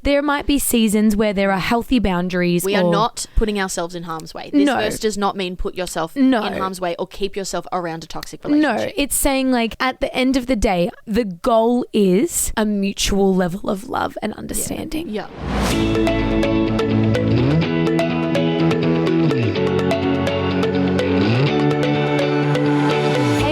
there might be seasons where there are healthy boundaries. We are not putting ourselves in harm's way. This verse does not mean put yourself in harm's way or keep yourself around a toxic relationship. No, it's saying like at the end of the day, the goal is a mutual level of love and understanding. Yeah.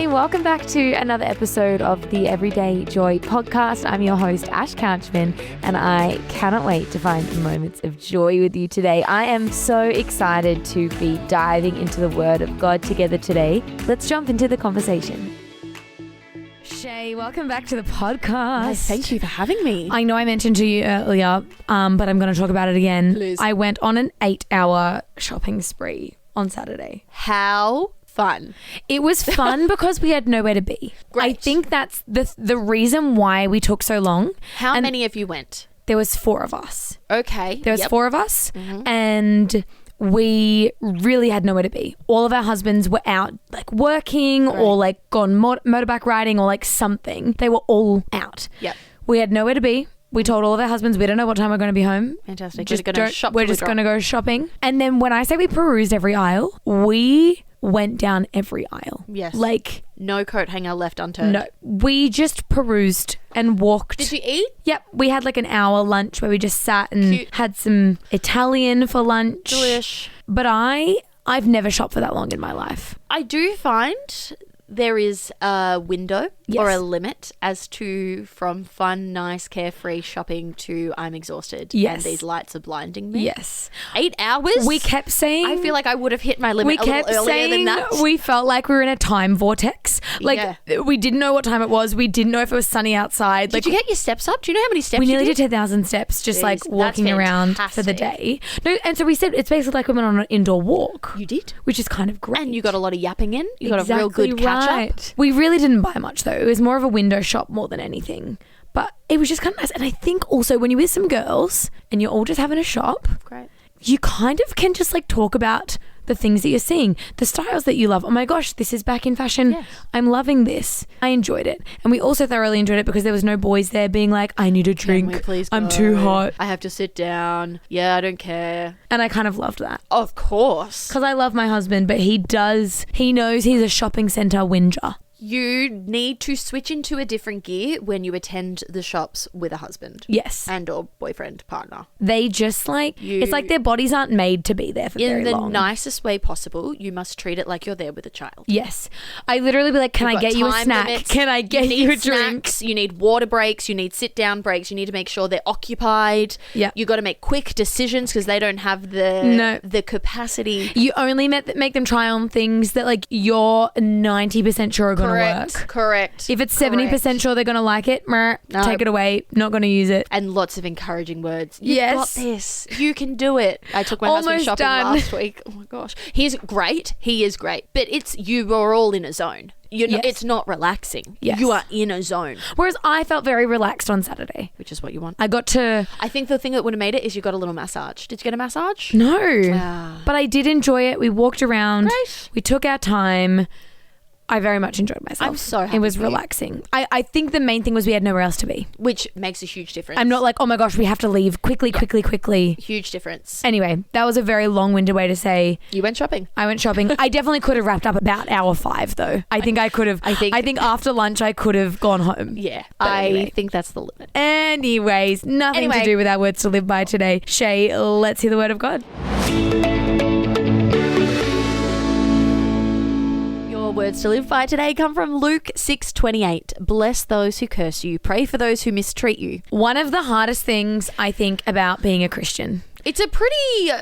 Welcome back to another episode of the Everyday Joy podcast. I'm your host, Ash Couchman, and I cannot wait to find moments of joy with you today. I am so excited to be diving into the Word of God together today. Let's jump into the conversation. Shay, welcome back to the podcast. Yes, thank you for having me. I know I mentioned to you earlier, but I'm going to talk about it again. Please. I went on an 8-hour shopping spree on Saturday. How fun. It was fun because we had nowhere to be. Great. I think that's the reason why we took so long. How many of you went? There was 4 of us. Okay. There was 4 of us, and we really had nowhere to be. All of our husbands were out like working or like gone motorbike riding or like something. They were all out. Yep. We had nowhere to be. We told all of our husbands, we don't know what time we're going to be home. Fantastic. We're just going to go shopping. And then when I say we perused every aisle, we went down every aisle. Yes. Like, no coat hanger left unturned. no, we just perused and walked. Did you eat? Yep. We had like an hour lunch where we just sat and had some Italian for lunch. Delish. But I've never shopped for that long in my life. I do find there is a window or a limit as to from fun, nice, carefree shopping to I'm exhausted and these lights are blinding me. Yes. 8 hours? We kept saying... I feel like I would have hit my limit a little earlier than that. We felt like we were in a time vortex. Like we didn't know what time it was. We didn't know if it was sunny outside. Did you get your steps up? Do you know how many steps we you nearly did? did 10,000 steps just like walking around for the day. No, and so we said it's basically like we went on an indoor walk. You did? Which is kind of great. And you got a lot of yapping in. You got a real good catch up. We really didn't buy much though. It was more of a window shop more than anything. But it was just kind of nice. And I think also when you're with some girls and you're all just having a shop, great, you kind of can just like talk about the things that you're seeing, the styles that you love. Oh my gosh, this is back in fashion. Yes. I'm loving this. I enjoyed it. And we also thoroughly enjoyed it because there was no boys there being like, I need a drink. Can we please I'm go? too hot. I have to sit down. Yeah, I don't care. And I kind of loved that. Of course. Because I love my husband, but he knows he's a shopping centre whinger. You need to switch into a different gear when you attend the shops with a husband. Yes. And or boyfriend, partner. They just like, it's like their bodies aren't made to be there for very long. In the nicest way possible, you must treat it like you're there with a child. Yes. I literally be like, can I get you a snack? Limits. Can I get you a drink? Snacks, you need water breaks. You need sit down breaks. You need to make sure they're occupied. Yeah. You got to make quick decisions because they don't have the capacity. You only make them try on things that like you're 90% sure are going to work. Correct. If it's 70% sure they're going to like it, take it away. Not going to use it. And lots of encouraging words. Yes. You've got this. You can do it. I took my husband shopping last week. Oh my gosh. He's great. He is great. But you are all in a zone. It's not relaxing. Yes. You are in a zone. Whereas I felt very relaxed on Saturday. Which is what you want. I think the thing that would have made it is you got a little massage. Did you get a massage? No. But I did enjoy it. We walked around. Great. We took our time. I very much enjoyed myself. I'm so happy. It was relaxing. I think the main thing was we had nowhere else to be. Which makes a huge difference. I'm not like, oh my gosh, we have to leave quickly. Huge difference. Anyway, that was a very long-winded way to say... You went shopping. I went shopping. I definitely could have wrapped up about hour 5 though. I think I could have... I think after lunch I could have gone home. Yeah. Anyway. I think that's the limit. Anyways, nothing to do with our words to live by today. Shay, let's hear the word of God. Words to live by today come from Luke 6:28. Bless those who curse you. Pray for those who mistreat you. One of the hardest things I think about being a Christian. It's a pretty...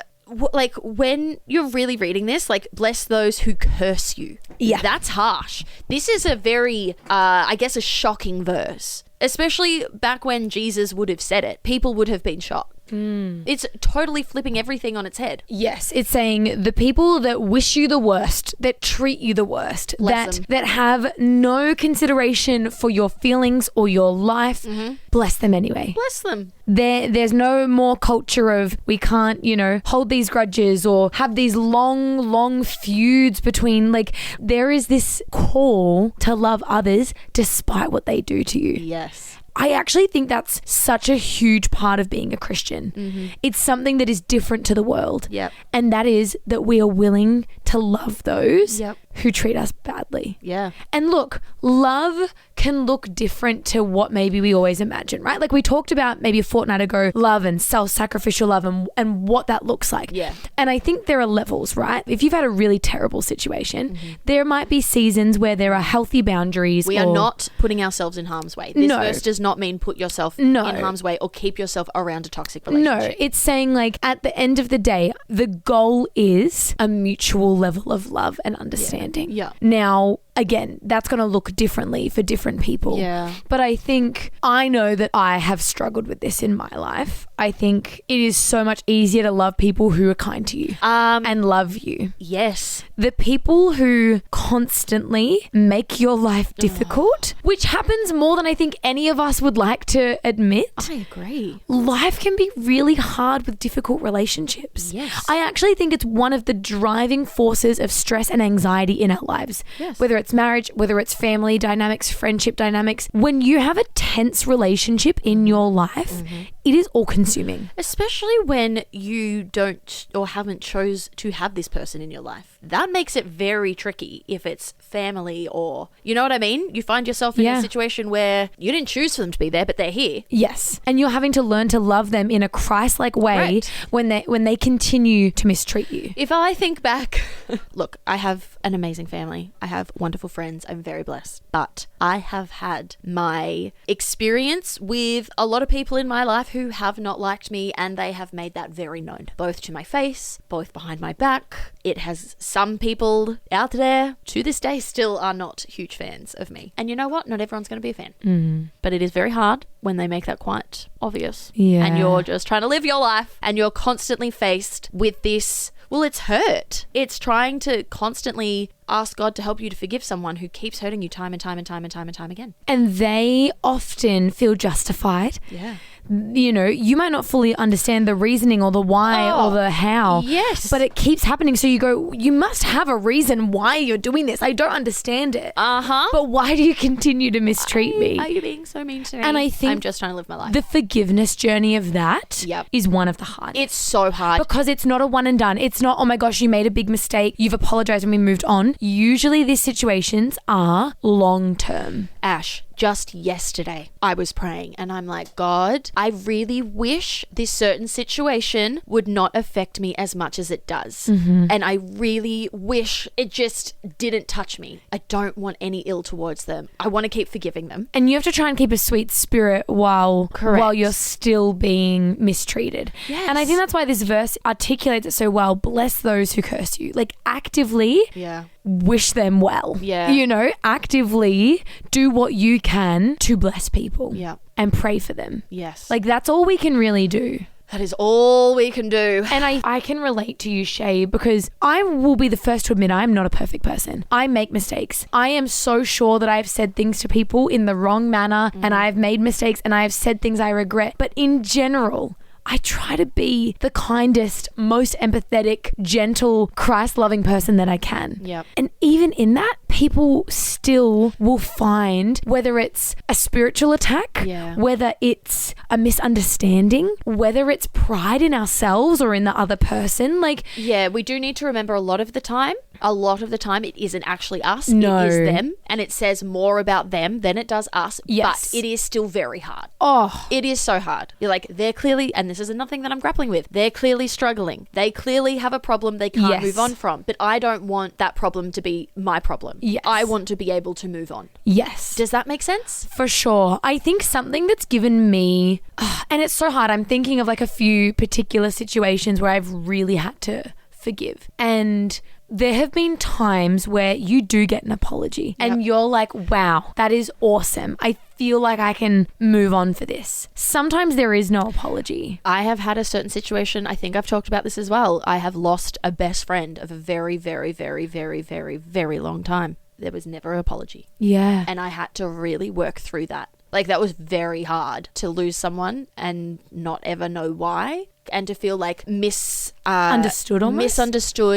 like when you're really reading this, like bless those who curse you. Yeah. That's harsh. This is a very, I guess, a shocking verse. Especially back when Jesus would have said it. People would have been shocked. It's totally flipping everything on its head. Yes, it's saying the people that wish you the worst, that treat you the worst, that have no consideration for your feelings or your life, bless them anyway. Bless them. There's no more culture of we can't, hold these grudges or have these long feuds between, like, there is this call to love others despite what they do to you. Yes. I actually think that's such a huge part of being a Christian. It's something that is different to the world. Yep. And that is that we are willing to love those Yep. who treat us badly. Yeah. And look, love can look different to what maybe we always imagine, right? Like we talked about maybe a fortnight ago, love and self-sacrificial love and what that looks like. Yeah. And I think there are levels, right? If you've had a really terrible situation, there might be seasons where there are healthy boundaries. We are not putting ourselves in harm's way. This verse does not mean put yourself in harm's way or keep yourself around a toxic relationship. No, it's saying like at the end of the day, the goal is a mutual level of love and understanding. Yeah. Now, again, that's going to look differently for different people. Yeah. But I know that I have struggled with this in my life. I think it is so much easier to love people who are kind to you and love you. Yes. The people who constantly make your life difficult, which happens more than I think any of us would like to admit. I agree. Life can be really hard with difficult relationships. Yes. I actually think it's one of the driving forces of stress and anxiety in our lives. Yes. Whether it's marriage, whether it's family dynamics, friendship dynamics. When you have a tense relationship in your life, it is all consuming. Especially when you don't or haven't chose to have this person in your life. That makes it very tricky if it's family or, you know what I mean? You find yourself in a situation where you didn't choose for them to be there, but they're here. Yes. And you're having to learn to love them in a Christ-like way when they continue to mistreat you. If I think back, look, I have an amazing family. I have wonderful friends. I'm very blessed. But I have had my experience with a lot of people in my life who have not liked me, and they have made that very known, both to my face, both behind my back. It has some people out there to this day still are not huge fans of me. And you know what? Not everyone's going to be a fan. But it is very hard when they make that quite obvious. Yeah. And you're just trying to live your life and you're constantly faced with this. Well, it's hurt. It's trying to constantly ask God to help you to forgive someone who keeps hurting you time and time and time and time and time again. And they often feel justified. Yeah. You know, you might not fully understand the reasoning or the why or the how. Yes. But it keeps happening. So you go, you must have a reason why you're doing this. I don't understand it. But why do you continue to mistreat me? Are you being so mean to me? And I think I'm just trying to live my life. the forgiveness journey of that is one of the hardest. It's so hard. Because it's not a one and done. It's not, oh my gosh, you made a big mistake. You've apologized and we moved on. Usually these situations are long term. Ash, just yesterday I was praying and I'm like, God, I really wish this certain situation would not affect me as much as it does. And I really wish it just didn't touch me. I don't want any ill towards them. I want to keep forgiving them. And you have to try and keep a sweet spirit while you're still being mistreated. Yes. And I think that's why this verse articulates it so well. Bless those who curse you. Like actively wish them well. Yeah. You know, actively do what you can to bless people. Yeah. And pray for them. Yes. Like that's all we can really do. That is all we can do. And I can relate to you, Shay, because I will be the first to admit I am not a perfect person. I make mistakes. I am so sure that I've said things to people in the wrong manner and I've made mistakes and I've said things I regret. But in general, I try to be the kindest, most empathetic, gentle, Christ-loving person that I can. Yep. And even in that, people still will find, whether it's a spiritual attack, whether it's a misunderstanding, whether it's pride in ourselves or in the other person. Yeah, we do need to remember a lot of the time it isn't actually us. No. It is them. And it says more about them than it does us. Yes. But it is still very hard. Oh. It is so hard. You're like, they're clearly, and this is another thing that I'm grappling with, they're clearly struggling. They clearly have a problem they can't move on from. But I don't want that problem to be my problem. Yes. I want to be able to move on. Yes. Does that make sense? For sure. I think something that's given me, and it's so hard, I'm thinking of like a few particular situations where I've really had to forgive. And there have been times where you do get an apology and you're like, wow, that is awesome. I feel like I can move on for this. Sometimes there is no apology. I have had a certain situation, I think I've talked about this as well. I have lost a best friend of a very, very, very, very, very, very long time. There was never an apology. Yeah. And I had to really work through that. Like that was very hard to lose someone and not ever know why. And to feel like misunderstood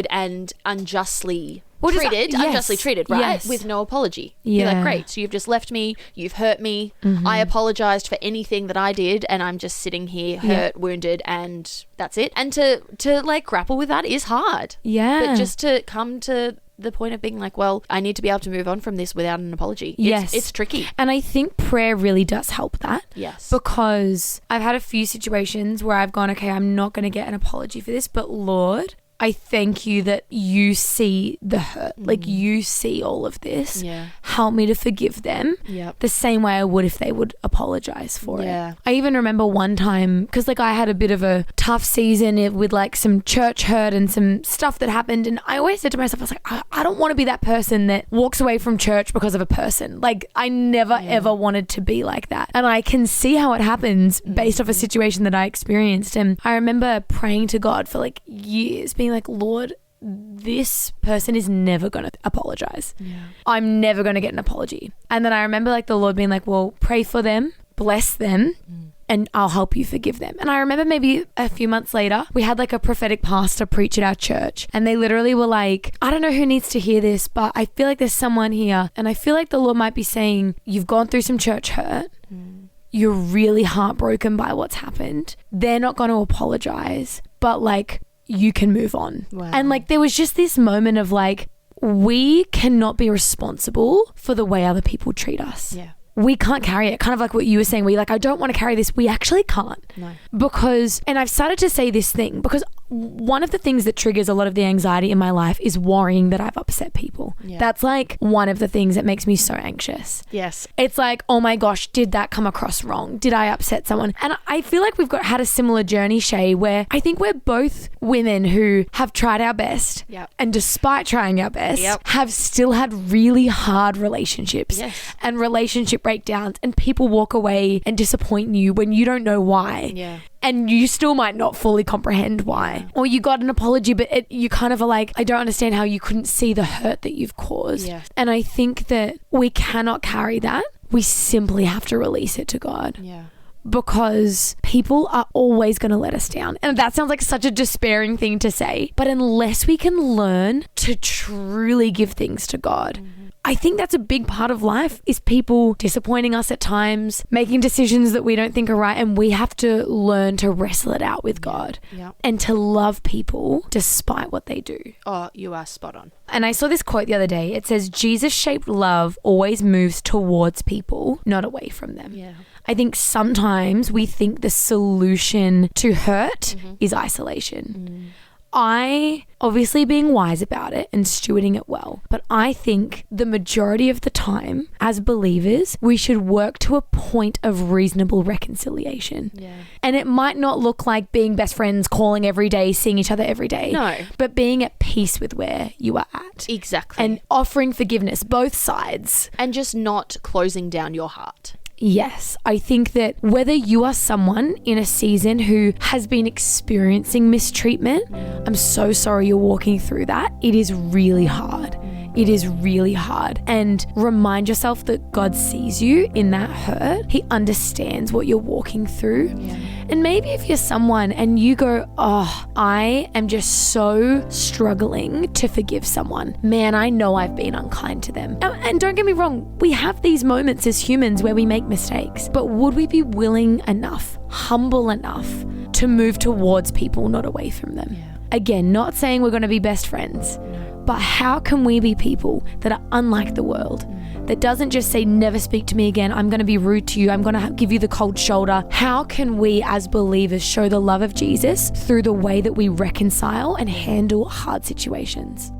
and unjustly treated, yes. unjustly treated, right? Yes. With no apology. Yeah. You're like, great, so you've just left me, you've hurt me, I apologized for anything that I did, and I'm just sitting here hurt, wounded, and that's it. And to like grapple with that is hard. Yeah. But just to come to the point of being like, well, I need to be able to move on from this without an apology. It's tricky. And I think prayer really does help that. Yes. Because I've had a few situations where I've gone, okay, I'm not going to get an apology for this, but Lord, I thank you that you see the hurt. Like you see all of this. Yeah. Help me to forgive them the same way I would if they would apologize for it. I even remember one time, because like I had a bit of a tough season with like some church hurt and some stuff that happened. And I always said to myself, I was like, I don't want to be that person that walks away from church because of a person. Like I never ever wanted to be like that. And I can see how it happens based off a situation that I experienced. And I remember praying to God for like years, being like, Lord, this person is never going to apologize. I'm never going to get an apology. And then I remember like the Lord being like, well, pray for them, bless them, and I'll help you forgive them. And I remember maybe a few months later, we had like a prophetic pastor preach at our church, and they literally were like, I don't know who needs to hear this, but I feel like there's someone here, and I feel like the Lord might be saying, you've gone through some church hurt. You're really heartbroken by what's happened. They're not going to apologize, but like, you can move on. Wow. And like there was just this moment of like, we cannot be responsible for the way other people treat us. Yeah. We can't carry it. Kind of like what you were saying, where you're like, I don't want to carry this. We actually can't. No. Because, and I've started to say this thing because one of the things that triggers a lot of the anxiety in my life is worrying that I've upset people. Yeah. That's like one of the things that makes me so anxious. Yes. It's like, oh my gosh, did that come across wrong? Did I upset someone? And I feel like we've had a similar journey, Shay, where I think we're both women who have tried our best. Yep. And despite trying our best, have still had really hard relationships and relationship breakdowns, and people walk away and disappoint you when you don't know why. Yeah. And you still might not fully comprehend why. Or you got an apology, but you kind of are like, I don't understand how you couldn't see the hurt that you've caused. Yeah. And I think that we cannot carry that. We simply have to release it to God. Yeah. Because people are always going to let us down. And that sounds like such a despairing thing to say. But unless we can learn to truly give things to God, I think that's a big part of life, is people disappointing us at times, making decisions that we don't think are right, and we have to learn to wrestle it out with God and to love people despite what they do. Oh, you are spot on. And I saw this quote the other day. It says, Jesus-shaped love always moves towards people, not away from them. Yeah. I think sometimes we think the solution to hurt is isolation. I, obviously being wise about it and stewarding it well, but I think the majority of the time as believers, we should work to a point of reasonable reconciliation. Yeah. And it might not look like being best friends, calling every day, seeing each other every day. No. But being at peace with where you are at. Exactly. And offering forgiveness, both sides. And just not closing down your heart. Yes, I think that whether you are someone in a season who has been experiencing mistreatment, I'm so sorry you're walking through that. It is really hard. It is really hard. And remind yourself that God sees you in that hurt. He understands what you're walking through. Yeah. And maybe if you're someone and you go, oh, I am just so struggling to forgive someone. Man, I know I've been unkind to them. And don't get me wrong, we have these moments as humans where we make mistakes. But would we be willing enough, humble enough to move towards people, not away from them? Yeah. Again, not saying we're going to be best friends, but how can we be people that are unlike the world, that doesn't just say, never speak to me again, I'm going to be rude to you, I'm going to give you the cold shoulder? How can we as believers show the love of Jesus through the way that we reconcile and handle hard situations?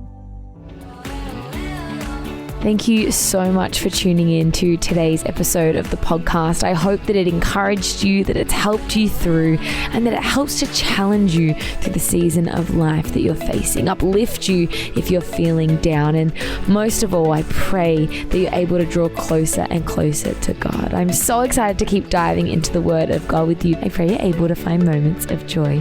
Thank you so much for tuning in to today's episode of the podcast. I hope that it encouraged you, that it's helped you through, and that it helps to challenge you through the season of life that you're facing, uplift you if you're feeling down, and most of all, I pray that you're able to draw closer and closer to God. I'm so excited to keep diving into the Word of God with you. I pray you're able to find moments of joy.